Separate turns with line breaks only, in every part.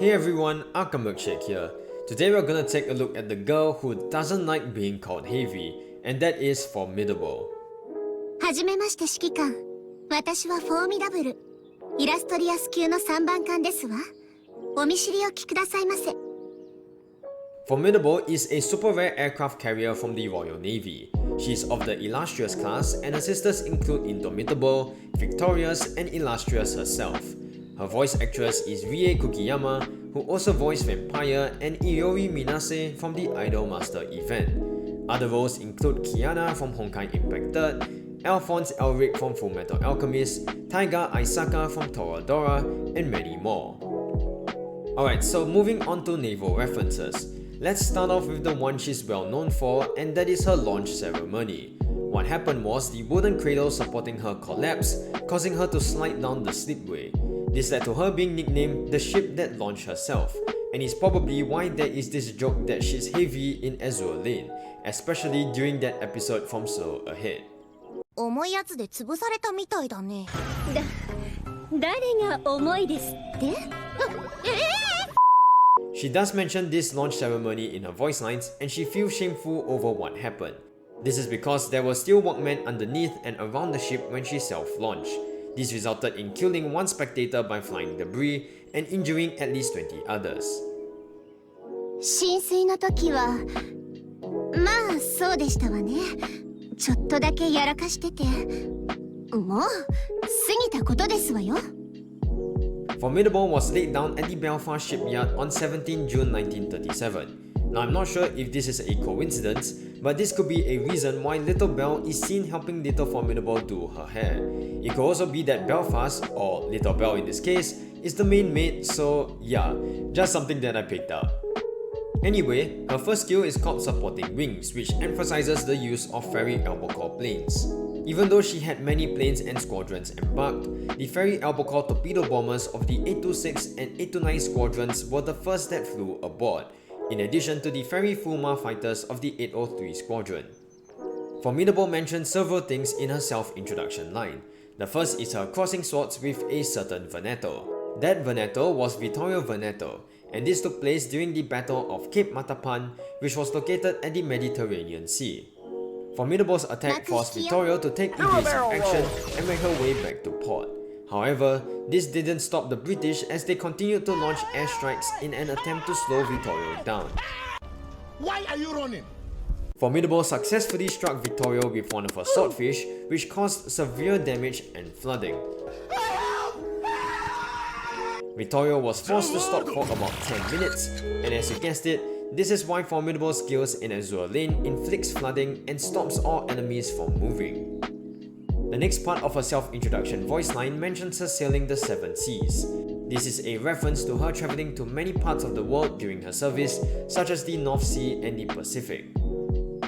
Hey everyone, Milkshake here. Today we're gonna take a look at the girl who doesn't like being called heavy, and that is Formidable.
はじめまして指揮官。私はフォーミダブル。イラストリアス級の3番艦ですわ。お見知りおきくださいませ。
Formidable is a super rare aircraft carrier from the Royal Navy. She is of the Illustrious class, and her sisters include Indomitable, Victorious, and Illustrious herself. Her voice actress is Rie Kukiyama, who also voiced Vampire and Iori Minase from the Idolmaster event. Other roles include Kiana from Honkai Impact 3, Alphonse Elric from Fullmetal Alchemist, Taiga Aisaka from Toradora, and many more. Alright, so moving on to naval references. Let's start off with the one she's well known for, and that is her launch ceremony. What happened was the wooden cradle supporting her collapsed, causing her to slide down the slipway. This led to her being nicknamed the ship that launched herself, and is probably why there is this joke that she's heavy in Azur Lane, especially during that episode from So Ahead.
重いやつで潰されたみたいだね。
誰が重いですって？She
does mention this launch ceremony in her voice lines, and she feels shameful over what happened. This is because there were steel workmen underneath and around the ship when she self-launched. This resulted in killing one spectator by flying debris and injuring at least 20 others.
浸水の時は、まあそうでしたわね。ちょっとだけやらかしてて、もう過ぎたことですわよ。
Formidable was laid down at the Belfast shipyard on 17 June 1937. Now I'm not sure if this is a coincidence, but this could be a reason why Little Belle is seen helping Little Formidable do her hair. It could also be that Belfast, or Little Belle in this case, is the main maid, so yeah, just something that I picked up. Anyway, her first skill is called Supporting Wings, which emphasizes the use of ferry albacore planes. Even though she had many planes and squadrons embarked, the ferry albacore torpedo bombers of the 826 and 829 squadrons were the first that flew aboard, in addition to the ferry Fulma fighters of the 803 squadron. Formidable mentioned several things in her self-introduction line. The first is her crossing swords with a certain Veneto. That Veneto was Vittorio Veneto, and this took place during the Battle of Cape Matapan, which was located at the Mediterranean Sea. Formidable's attack forced Vittorio to take evasive action and make her way back to port. However, this didn't stop the British as they continued to launch airstrikes in an attempt to slow Vittorio down.
Why are you running?
Formidable successfully struck Vittorio with one of her swordfish, which caused severe damage and flooding. Vittorio was forced to stop for about 10 minutes, and as you guessed it, this is why Formidable's skills in Azur Lane inflicts flooding and stops all enemies from moving. The next part of her self-introduction voice line mentions her sailing the 7 seas. This is a reference to her travelling to many parts of the world during her service, such as the North Sea and the Pacific.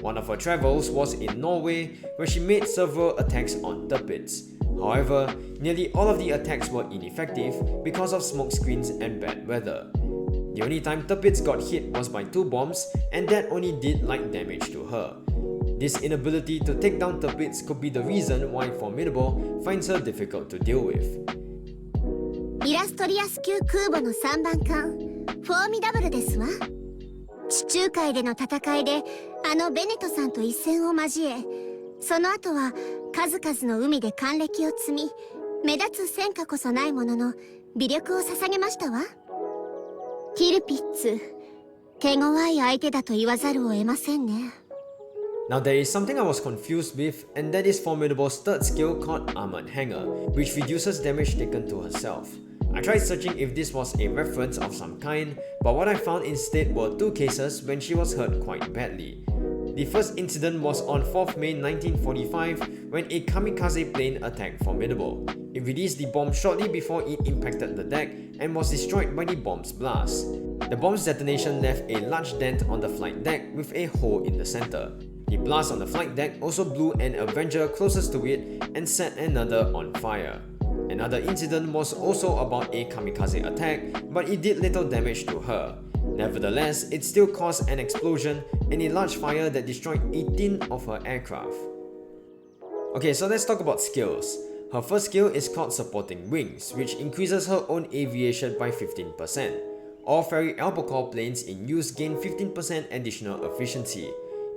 One of her travels was in Norway, where she made several attacks on turpits. However, nearly all of the attacks were ineffective because of smoke screens and bad weather. The only time turpits got hit was by 2 bombs, and that only did light damage to her. This inability to take down turpits could be the reason why Formidable finds her difficult to deal with.
イラストリアス級空母の3番艦、フォーミダブルですわ。地中海での戦いで、ベネトさんと一戦を交え、その後は数々の海で艦歴を積み、目立つ戦果こそないものの、微力を捧げましたわ。ティルピッツ、手強い相手だと言わざるを得ませんね。
Now there is something I was confused with, and that is Formidable's third skill called Armored Hanger, which reduces damage taken to herself. I tried searching if this was a reference of some kind, but what I found instead were 2 cases when she was hurt quite badly. The first incident was on 4th May 1945 when a kamikaze plane attacked Formidable. It released the bomb shortly before it impacted the deck and was destroyed by the bomb's blast. The bomb's detonation left a large dent on the flight deck with a hole in the center. The blast on the flight deck also blew an Avenger closest to it and set another on fire. Another incident was also about a kamikaze attack, but it did little damage to her. Nevertheless, it still caused an explosion and a large fire that destroyed 18 of her aircraft. Okay, so let's talk about skills. Her first skill is called Supporting Wings, which increases her own aviation by 15%. All ferry albacore planes in use gain 15% additional efficiency.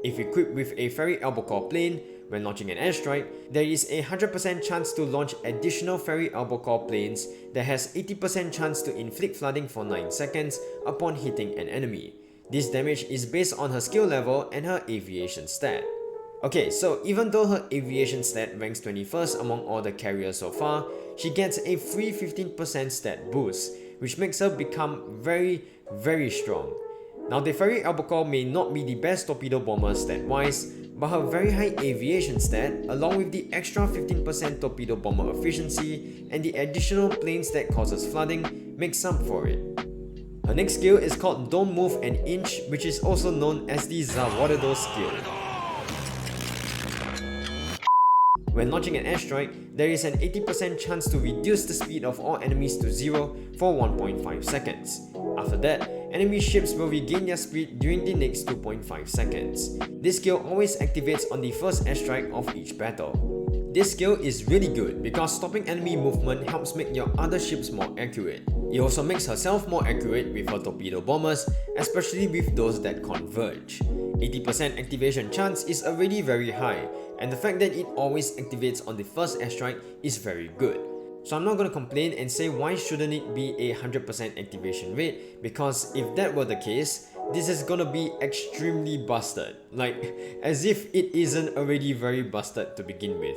If equipped with a ferry albacore plane, when launching an airstrike, there is a 100% chance to launch additional ferry albacore planes that has 80% chance to inflict flooding for 9 seconds upon hitting an enemy. This damage is based on her skill level and her aviation stat. Okay, so even though her aviation stat ranks 21st among all the carriers so far, she gets a free 15% stat boost, which makes her become very strong. Now the ferry albacore may not be the best torpedo bomber stat-wise, but her very high aviation stat, along with the extra 15% torpedo bomber efficiency and the additional planes that causes flooding, makes up for it. Her next skill is called Don't Move an Inch, which is also known as the Zawadado skill. When launching an airstrike, there is an 80% chance to reduce the speed of all enemies to 0 for 1.5 seconds. After that, enemy ships will regain their speed during the next 2.5 seconds. This skill always activates on the first airstrike of each battle. This skill is really good because stopping enemy movement helps make your other ships more accurate. It also makes herself more accurate with her torpedo bombers, especially with those that converge. 80% activation chance is already very high, and the fact that it always activates on the first airstrike is very good. So I'm not going to complain and say why shouldn't it be a 100% activation rate, because if that were the case, this is gonna be extremely busted, like as if it isn't already very busted to begin with.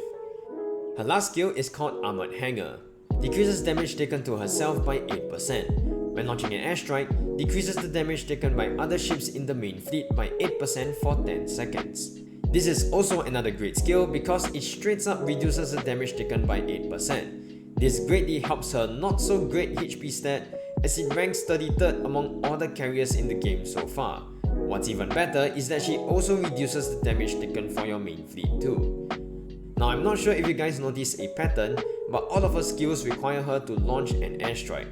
Her last skill is called Armored Hanger. Decreases damage taken to herself by 8%. When launching an airstrike, decreases the damage taken by other ships in the main fleet by 8% for 10 seconds. This is also another great skill because it straight up reduces the damage taken by 8%. This greatly helps her not so great HP stat as it ranks 33rd among all the carriers in the game so far. What's even better is that she also reduces the damage taken for your main fleet too. Now I'm not sure if you guys notice a pattern, but all of her skills require her to launch an airstrike.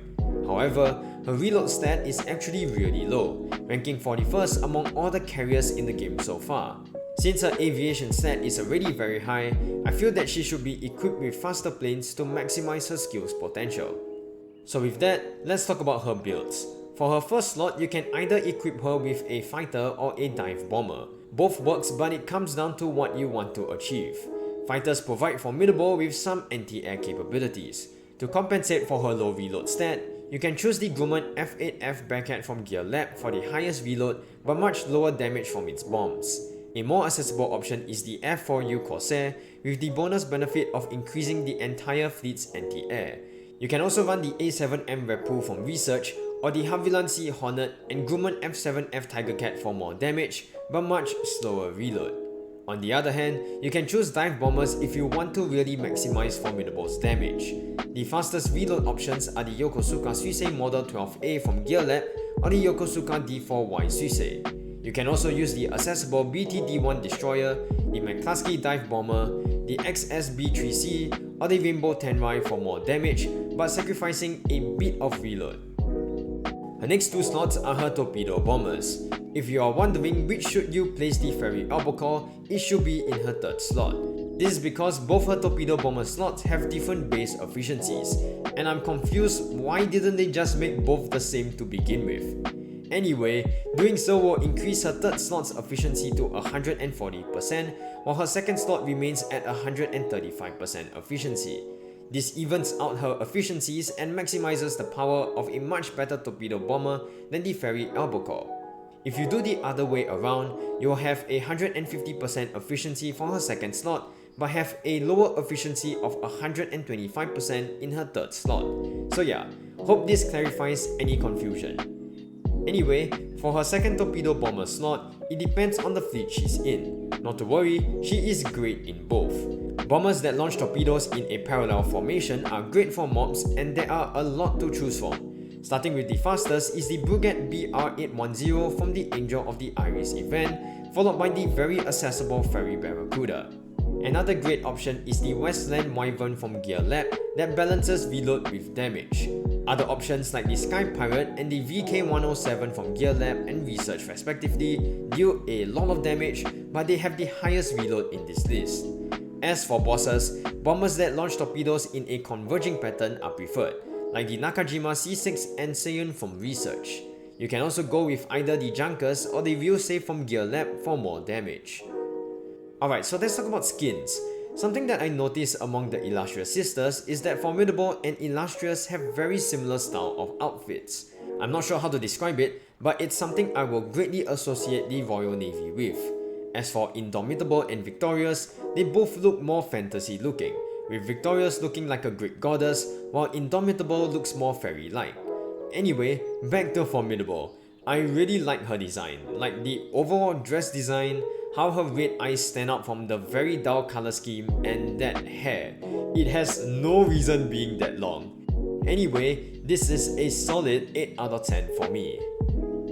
However, her reload stat is actually really low, ranking 41st among all the carriers in the game so far. Since her aviation stat is already very high, I feel that she should be equipped with faster planes to maximize her skills potential. So with that, let's talk about her builds. For her first slot, you can either equip her with a fighter or a dive bomber. Both works, but it comes down to what you want to achieve. Fighters provide Formidable with some anti-air capabilities. To compensate for her low reload stat, you can choose the Grumman F8F Bearcat from Gear Lab for the highest reload but much lower damage from its bombs. A more accessible option is the F4U Corsair with the bonus benefit of increasing the entire fleet's anti-air. You can also run the A7M Repu from Research or the Havilland Sea Hornet and Grumman F7F Tiger Cat for more damage but much slower reload. On the other hand, you can choose dive bombers if you want to really maximize Formidable's damage. The fastest reload options are the Yokosuka Suisei Model 12A from Gear Lab or the Yokosuka D4Y Suisei. You can also use the accessible BT-D1 Destroyer, the McCluskey Dive Bomber, the XSB-3C or the Rainbow Tenrai for more damage but sacrificing a bit of reload. Her next two slots are her torpedo bombers. If you are wondering which should you place the ferry albacore, it should be in her third slot. This is because both her torpedo bomber slots have different base efficiencies, and I'm confused why didn't they just make both the same to begin with. Anyway, doing so will increase her third slot's efficiency to 140%, while her second slot remains at 135% efficiency. This evens out her efficiencies and maximizes the power of a much better torpedo bomber than the ferry albacore. If you do the other way around, you will have a 150% efficiency for her second slot, but have a lower efficiency of 125% in her third slot. So yeah, hope this clarifies any confusion. Anyway, for her second torpedo bomber slot, it depends on the fleet she's in. Not to worry, she is great in both. Bombers that launch torpedoes in a parallel formation are great for mobs, and there are a lot to choose from. Starting with the fastest is the Bruget BR810 from the Angel of the Iris event, followed by the very accessible Ferry Barracuda. Another great option is the Westland Wyvern from Gear Lab that balances reload with damage. Other options like the Sky Pirate and the VK107 from Gear Lab and Research respectively deal a lot of damage, but they have the highest reload in this list. As for bosses, bombers that launch torpedoes in a converging pattern are preferred, like the Nakajima C6 and Seiyun from Research. You can also go with either the Junkers or the Real Save from Gear Lab for more damage. Alright, so let's talk about skins. Something that I noticed among the Illustrious sisters is that Formidable and Illustrious have very similar style of outfits. I'm not sure how to describe it, but it's something I will greatly associate the Royal Navy with. As for Indomitable and Victorious, they both look more fantasy looking, with Victorious looking like a Greek goddess, while Indomitable looks more fairy-like. Anyway, back to Formidable. I really like her design, like the overall dress design, how her red eyes stand out from the very dull color scheme, and that hair. It has no reason being that long. Anyway, this is a solid 8 out of 10 for me.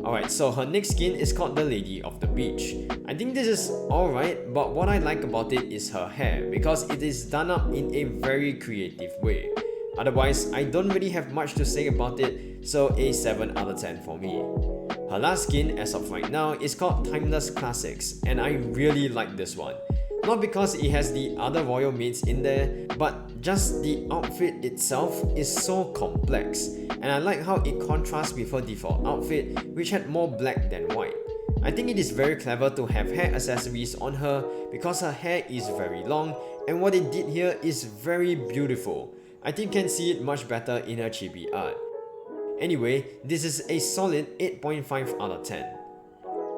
Alright, so her next skin is called the Lady of the Beach. I think this is alright, but what I like about it is her hair, because it is done up in a very creative way. Otherwise, I don't really have much to say about it, so a 7 out of 10 for me. Her last skin as of right now is called Timeless Classics, and I really like this one. Not because it has the other royal mates in there, but just the outfit itself is so complex, and I like how it contrasts with her default outfit, which had more black than white. I think it is very clever to have hair accessories on her because her hair is very long, and what it did here is very beautiful. I think you can see it much better in her chibi art. Anyway, this is a solid 8.5 out of 10.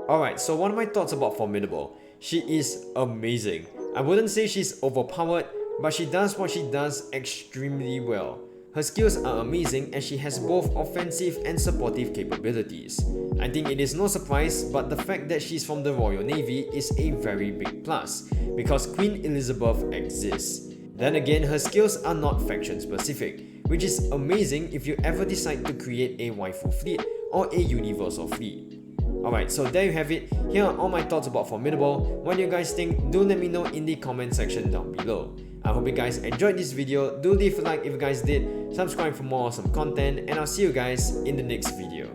Alright, so what are my thoughts about Formidable? She is amazing. I wouldn't say she's overpowered, but she does what she does extremely well. Her skills are amazing and she has both offensive and supportive capabilities. I think it is no surprise, but the fact that she's from the Royal Navy is a very big plus, because Queen Elizabeth exists. Then again, her skills are not faction specific, which is amazing if you ever decide to create a waifu fleet or a universal fleet. Alright, so there you have it. Here are all my thoughts about Formidable. What do you guys think? Do let me know in the comment section down below. I hope you guys enjoyed this video. Do leave a like if you guys did, subscribe for more awesome content, and I'll see you guys in the next video.